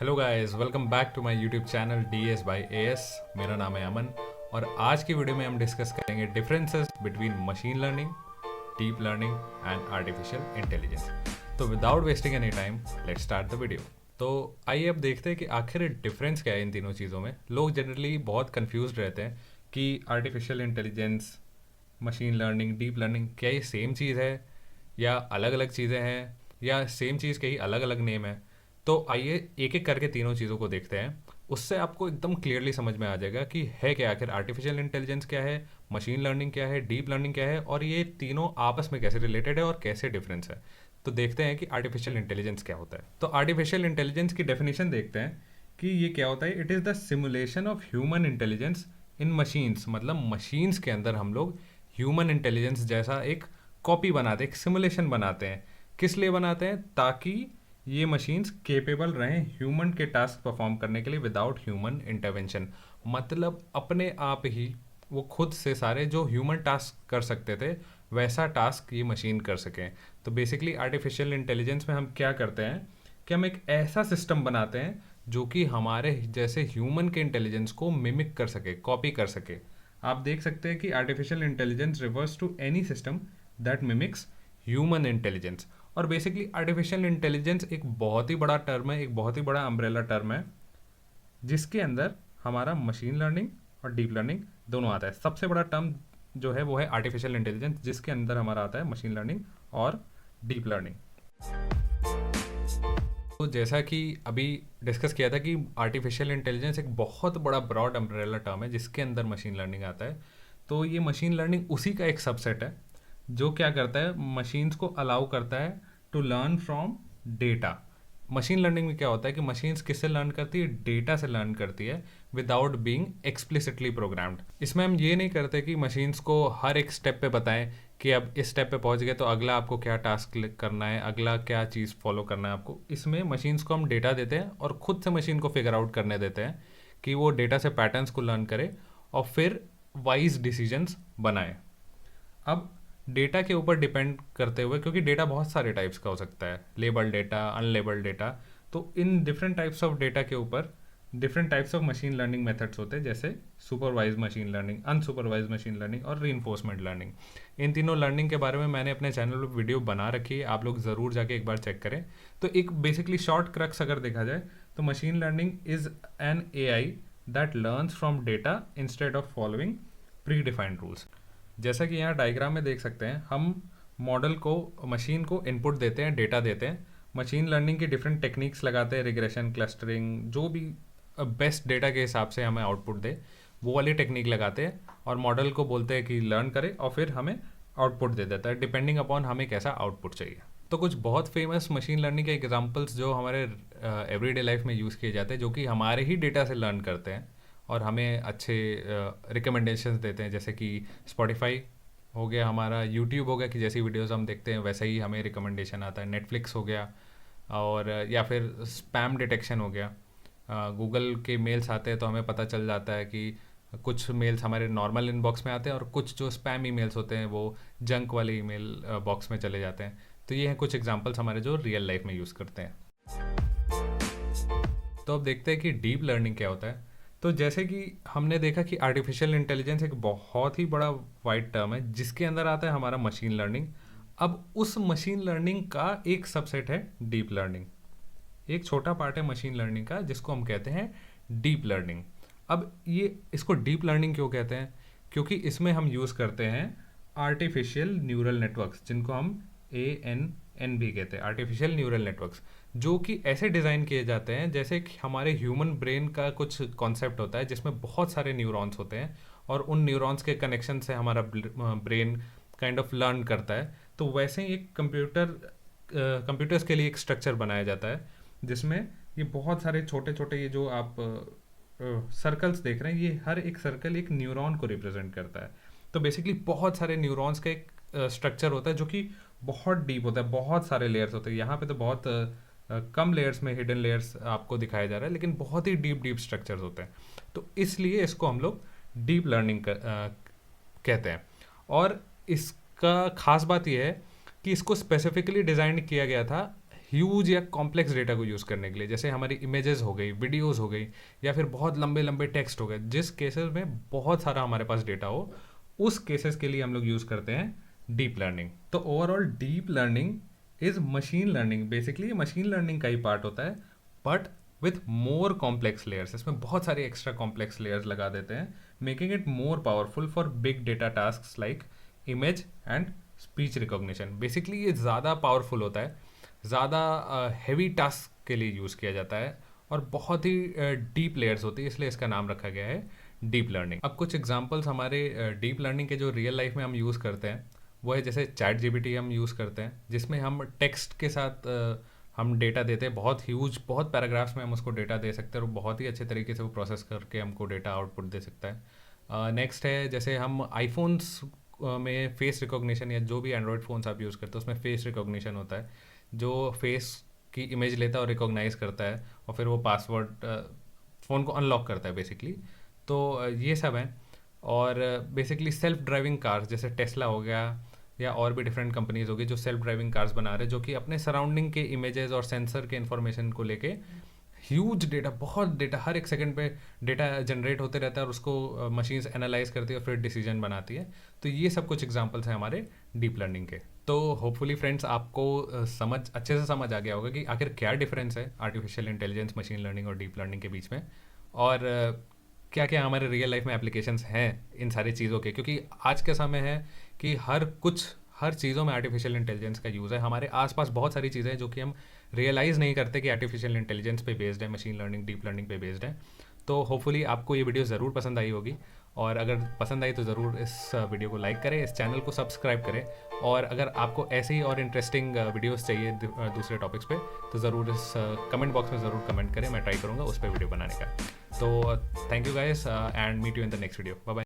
Hello guys, welcome back to my YouTube channel DS by AS। मेरा नाम है अमन और आज की वीडियो में हम डिस्कस करेंगे differences between machine learning, deep learning and artificial intelligence. तो without wasting any time, let's start the video. तो आइए अब देखते हैं कि आखिर डिफरेंस क्या है इन तीनों चीज़ों में। लोग जनरली बहुत कंफ्यूज रहते हैं कि artificial intelligence, machine learning, deep learning क्या ये सेम चीज़ है या अलग अलग चीज़ें हैं या सेम चीज़ के ही अलग अलग नेम है। तो आइए एक एक करके तीनों चीज़ों को देखते हैं। उससे आपको एकदम क्लियरली समझ में आ जाएगा कि है क्या आखिर आर्टिफिशियल इंटेलिजेंस क्या है, मशीन लर्निंग क्या है, डीप लर्निंग क्या है और ये तीनों आपस में कैसे रिलेटेड है और कैसे डिफरेंस है। तो देखते हैं कि आर्टिफिशियल इंटेलिजेंस क्या होता है। तो आर्टिफिशियल इंटेलिजेंस की डेफिनेशन देखते हैं कि ये क्या होता है। It is the simulation of human intelligence in machines. मतलब मशीन्स के अंदर हम लोग ह्यूमन इंटेलिजेंस जैसा एक कॉपी बनाते हैं, एक सिमुलेशन बनाते हैं। किस लिए बनाते हैं? ताकि ये मशीन्स केपेबल रहें ह्यूमन के टास्क परफॉर्म करने के लिए विदाउट ह्यूमन इंटरवेंशन। मतलब अपने आप ही वो खुद से सारे जो ह्यूमन टास्क कर सकते थे वैसा टास्क ये मशीन कर सकें। तो बेसिकली आर्टिफिशियल इंटेलिजेंस में हम क्या करते हैं कि हम एक ऐसा सिस्टम बनाते हैं जो कि हमारे जैसे ह्यूमन के इंटेलिजेंस को मिमिक कर सके, कॉपी कर सके। आप देख सकते हैं कि artificial intelligence refers to any system that mimics human intelligence. और बेसिकली आर्टिफिशियल इंटेलिजेंस एक बहुत ही बड़ा टर्म है, एक बहुत ही बड़ा अम्ब्रेला टर्म है जिसके अंदर हमारा मशीन लर्निंग और डीप लर्निंग दोनों आता है। सबसे बड़ा टर्म जो है वो है आर्टिफिशियल इंटेलिजेंस, जिसके अंदर हमारा आता है मशीन लर्निंग और डीप लर्निंग। तो जैसा कि अभी डिस्कस किया था कि आर्टिफिशियल इंटेलिजेंस एक बहुत बड़ा ब्रॉड अम्ब्रेला टर्म है जिसके अंदर मशीन लर्निंग आता है। तो ये मशीन लर्निंग उसी का एक सबसेट है जो क्या करता है, मशीन्स को अलाउ करता है to learn from data. Machine learning में क्या होता है कि मशीन्स किससे लर्न करती है? डेटा से लर्न करती है विदाउट बीइंग एक्सप्लिसिटली प्रोग्राम्ड। इसमें हम ये नहीं करते कि मशीन्स को हर एक स्टेप पे बताएं कि अब इस स्टेप पे पहुंच गए तो अगला आपको क्या टास्क करना है, अगला क्या चीज़ फॉलो करना है आपको। इसमें मशीन्स को हम डेटा देते हैं और खुद से मशीन को फिगर आउट करने देते हैं कि वो डेटा से पैटर्न्स को लर्न करे और फिर वाइज डिसीजंस बनाए। अब डेटा के ऊपर डिपेंड करते हुए, क्योंकि डेटा बहुत सारे टाइप्स का हो सकता है, लेबल डेटा, अनलेबल डेटा, तो इन डिफरेंट टाइप्स ऑफ डेटा के ऊपर different types of machine learning methods होते हैं, जैसे supervised machine learning, unsupervised machine learning और रीइंफोर्समेंट लर्निंग। इन तीनों लर्निंग के बारे में मैंने अपने चैनल पर वीडियो बना रखी है, आप लोग ज़रूर जाके एक बार चेक करें। तो एक बेसिकली शॉर्ट क्रक्स अगर देखा जाए तो machine learning is an AI that learns from data instead of following pre defined rules. जैसा कि यहाँ डायग्राम में देख सकते हैं, हम मॉडल को, मशीन को इनपुट देते हैं, डेटा देते हैं। मशीन लर्निंग की डिफरेंट टेक्निक्स लगाते हैं, रिग्रेशन, क्लस्टरिंग, जो भी बेस्ट डेटा के हिसाब से हमें आउटपुट दे वो वाली टेक्निक लगाते हैं और मॉडल को बोलते हैं कि लर्न करे और फिर हमें आउटपुट दे देता है डिपेंडिंग अपॉन हमें कैसा आउटपुट चाहिए। तो कुछ बहुत फेमस मशीन लर्निंग के एग्जांपल्स जो हमारे एवरीडे लाइफ में यूज़ किए जाते हैं, जो कि हमारे ही डेटा से लर्न करते हैं और हमें अच्छे रिकमेंडेशंस देते हैं, जैसे कि स्पॉटिफाई हो गया, हमारा यूट्यूब हो गया कि जैसी वीडियोस हम देखते हैं वैसे ही हमें रिकमेंडेशन आता है, नेटफ्लिक्स हो गया, और या फिर स्पैम डिटेक्शन हो गया। गूगल के मेल्स आते हैं तो हमें पता चल जाता है कि कुछ मेल्स हमारे नॉर्मल इनबॉक्स में आते हैं और कुछ जो स्पैम ईमेल्स होते हैं वो जंक वाले ईमेल बॉक्स में चले जाते हैं। तो ये हैं कुछ एग्जांपल्स हमारे जो रियल लाइफ में यूज़ करते हैं। तो अब देखते हैं कि डीप लर्निंग क्या होता है। तो जैसे कि हमने देखा कि आर्टिफिशियल इंटेलिजेंस एक बहुत ही बड़ा वाइड टर्म है जिसके अंदर आता है हमारा मशीन लर्निंग। अब उस मशीन लर्निंग का एक सबसेट है डीप लर्निंग, एक छोटा पार्ट है मशीन लर्निंग का जिसको हम कहते हैं डीप लर्निंग। अब ये इसको डीप लर्निंग क्यों कहते हैं? क्योंकि इसमें हम यूज़ करते हैं आर्टिफिशियल न्यूरल नेटवर्क्स, जिनको हम ANN भी कहते हैं, आर्टिफिशियल न्यूरल नेटवर्क्स, जो कि ऐसे डिज़ाइन किए जाते हैं जैसे कि हमारे ह्यूमन ब्रेन का कुछ कॉन्सेप्ट होता है जिसमें बहुत सारे न्यूरॉन्स होते हैं और उन न्यूरॉन्स के कनेक्शन से हमारा ब्रेन काइंड ऑफ लर्न करता है। तो वैसे ही एक कंप्यूटर्स के लिए एक स्ट्रक्चर बनाया जाता है जिसमें ये बहुत सारे छोटे छोटे, ये जो आप सर्कल्स देख रहे हैं, ये हर एक सर्कल एक न्यूरॉन को रिप्रेजेंट करता है। तो बेसिकली बहुत सारे न्यूरॉन्स का एक स्ट्रक्चर होता है जो कि बहुत डीप होता है, बहुत सारे लेयर्स होते हैं। यहाँ पे तो बहुत कम लेयर्स में हिडन लेयर्स आपको दिखाया जा रहा है, लेकिन बहुत ही डीप डीप स्ट्रक्चर्स होते हैं। तो इसलिए इसको हम लोग डीप लर्निंग कहते हैं। और इसका खास बात यह है कि इसको स्पेसिफिकली डिज़ाइन किया गया था ह्यूज या कॉम्प्लेक्स डेटा को यूज़ करने के लिए, जैसे हमारी इमेजेस हो गई, वीडियोस हो गई, या फिर बहुत लंबे लंबे टेक्स्ट हो गए, जिस केसेस में बहुत सारा हमारे पास डेटा हो, उस केसेस के लिए हम लोग यूज़ करते हैं डीप लर्निंग। तो overall deep learning is machine learning, basically machine learning का ही पार्ट होता है, but with more complex layers. इसमें बहुत सारी एक्स्ट्रा कॉम्प्लेक्स लेयर्स लगा देते हैं, making it more powerful for big data task like image and speech recognition. Basically ये ज़्यादा पावरफुल होता है, ज़्यादा हैवी टास्क के लिए यूज़ किया जाता है, और बहुत ही डीप लेयर्स होती है, इसलिए इसका नाम रखा गया है डीप लर्निंग। अब कुछ एग्जांपल्स हमारे डीप लर्निंग के जो रियल लाइफ में हम यूज़ करते हैं वो है, जैसे चैट जीपीटी हम यूज़ करते हैं, जिसमें हम टेक्स्ट के साथ हम डेटा देते हैं, बहुत ह्यूज, बहुत पैराग्राफ्स में हम उसको डेटा दे सकते हैं, और बहुत ही अच्छे तरीके से वो प्रोसेस करके हमको डेटा आउटपुट दे सकता है। नेक्स्ट है, जैसे हम आईफोन्स में फेस रिकॉग्निशन, या जो भी एंड्रॉयड फ़ोन्स आप यूज़ करते हो उसमें फेस रिकॉग्निशन होता है, जो फेस की इमेज लेता है और रिकॉग्नाइज करता है, और फिर वो पासवर्ड फ़ोन को अनलॉक करता है बेसिकली। तो ये सब हैं। और बेसिकली सेल्फ ड्राइविंग कार्स, जैसे टेस्ला हो गया, या और भी डिफरेंट कंपनीज होगी जो सेल्फ ड्राइविंग कार्स बना रहे हैं, जो कि अपने सराउंडिंग के इमेजेस और सेंसर के इन्फॉर्मेशन को लेके ह्यूज डेटा, बहुत डेटा, हर एक सेकंड पे डेटा जनरेट होते रहता है, और उसको मशीन्स एनालाइज करती है और फिर डिसीजन बनाती है। तो ये सब कुछ एग्जांपल्स हैं हमारे डीप लर्निंग के। तो होपफुली फ्रेंड्स आपको अच्छे से समझ आ गया होगा कि आखिर क्या डिफरेंस है आर्टिफिशियल इंटेलिजेंस, मशीन लर्निंग और डीप लर्निंग के बीच में, और क्या क्या हमारे रियल लाइफ में एप्लीकेशंस हैं इन सारी चीज़ों के। क्योंकि आज का समय है कि हर चीज़ों में आर्टिफिशियल इंटेलिजेंस का यूज़ है। हमारे आसपास बहुत सारी चीज़ें हैं जो कि हम रियलाइज़ नहीं करते कि आर्टिफिशियल इंटेलिजेंस पे बेस्ड है, मशीन लर्निंग, डीप लर्निंग पे बेस्ड है। तो होपफुली आपको ये वीडियो ज़रूर पसंद आई होगी, और अगर पसंद आई तो ज़रूर इस वीडियो को लाइक करें, इस चैनल को सब्सक्राइब करें, और अगर आपको ऐसे ही और इंटरेस्टिंग वीडियोस चाहिए दूसरे टॉपिक्स पे, तो ज़रूर इस कमेंट बॉक्स में ज़रूर कमेंट करें, मैं ट्राई करूँगा उस पर वीडियो बनाने का। तो thank you guys, and meet you in the next video. Bye bye.